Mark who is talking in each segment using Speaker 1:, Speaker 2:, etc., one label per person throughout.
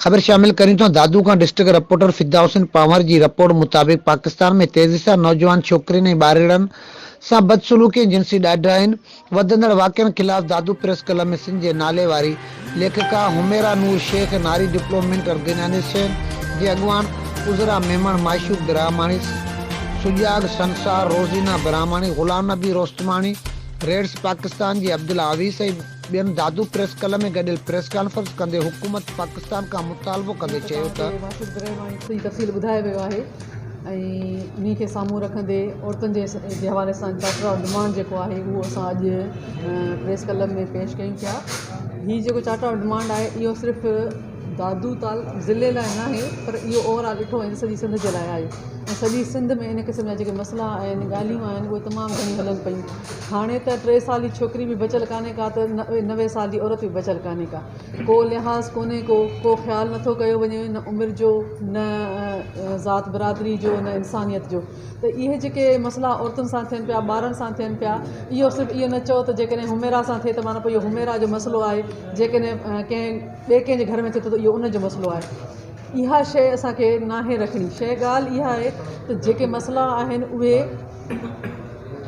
Speaker 1: खबर शामिल करें तो दादू का डिस्ट्रिक्ट रिपोर्टर फिदा हुसैन पावर की रिपोर्ट मुताबिक पाकिस्तान में तेजी से नौजवान छोकरी ने ॿारड़नि सां बदसलूकी जिनसी ॾाढा आहिनि। वधंदड़ वाक़िअनि खिलाफ़ दादू प्रेस क्लब में सिंध जे नाले वारी लेखिका हुमेरा नूर शेख, नारी डेवलपमेंट ऑर्गेनाइजेशन जे अॻुवान उज़रा मेमण, माशूक ब्राह्मणी, सुजाग संसार, रोज़ीना ब्राह्मणी, गुलाम नबी रोस्तमानी, रेड्स पाकिस्तान जी अब्दुल हवीस ऐं ॿियनि दादू प्रेस क्लब में गॾियल प्रेस कॉन्फ्रेंस कंदे हुकूमत पाकिस्तान खां मुतालबो कंदे चयो त
Speaker 2: तफ़सील ॿुधायो वियो आहे ऐं उन्ही खे साम्हूं रखंदे औरतुनि जे हवाले सां चार्टर ऑफ डिमांड जेको आहे उहो असां अॼु प्रेस क्लब में पेश कयूं पिया। हीअ जेको चार्टर ऑफ डिमांड आहे इहो सिर्फ़ु दादू ताल ज़िले लाइ न आहे, पर इहो ओवरऑल ॾिठो वञे सॼी सिंध जे लाइ आहे ऐं सॼी सिंध में इन क़िस्म जा जेके मसइला आहिनि, ॻाल्हियूं आहिनि, उहे तमामु घणी हलनि पियूं। हाणे त 3 साल जी छोकिरी बि बचियल कान्हे का, त 90 साल जी औरत बि बचियल कान्हे का। को लिहाज़ कोन्हे, को ख़्यालु नथो कयो वञे, न उमिरि जो, न ज़ात बिरादरी जो, न इंसानियत जो। त इहे जेके मसइला औरतुनि सां थियनि पिया, ॿारनि सां थियनि पिया, इहो सिर्फ़ु इहो न चओ त जेकॾहिं हुमेरा सां थिए त माना पोइ इहो हुमेरा जो मसइलो आहे, जेकॾहिं कंहिंजे घर में थिए थो त इहो उनजो मसइलो आहे। इहा शइ असांखे नाहे रखणी। ॻाल्हि इहा आहे त जेके मसइला आहिनि उहे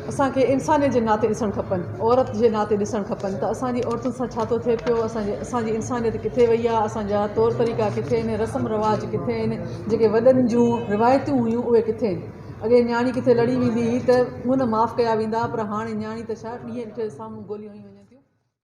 Speaker 2: असांखे इंसानियत जे नाते ॾिसणु खपनि, औरत जे नाते ॾिसणु खपनि त असांजी औरतुनि सां छा थो थिए पियो, असांजी इंसानियत किथे वई आहे, असांजा तौर तरीक़ा किथे आहिनि, रस्म रिवाज किथे आहिनि, जेके वॾनि जूं रिवायतूं हुयूं उहे किथे आहिनि। अॻे न्याणी किथे लड़ी वेंदी हुई त हुन माफ़ु कया वेंदा, पर हाणे न्याणी त छा ॾींहं ॾिठे साम्हूं गोलियूं हयूं।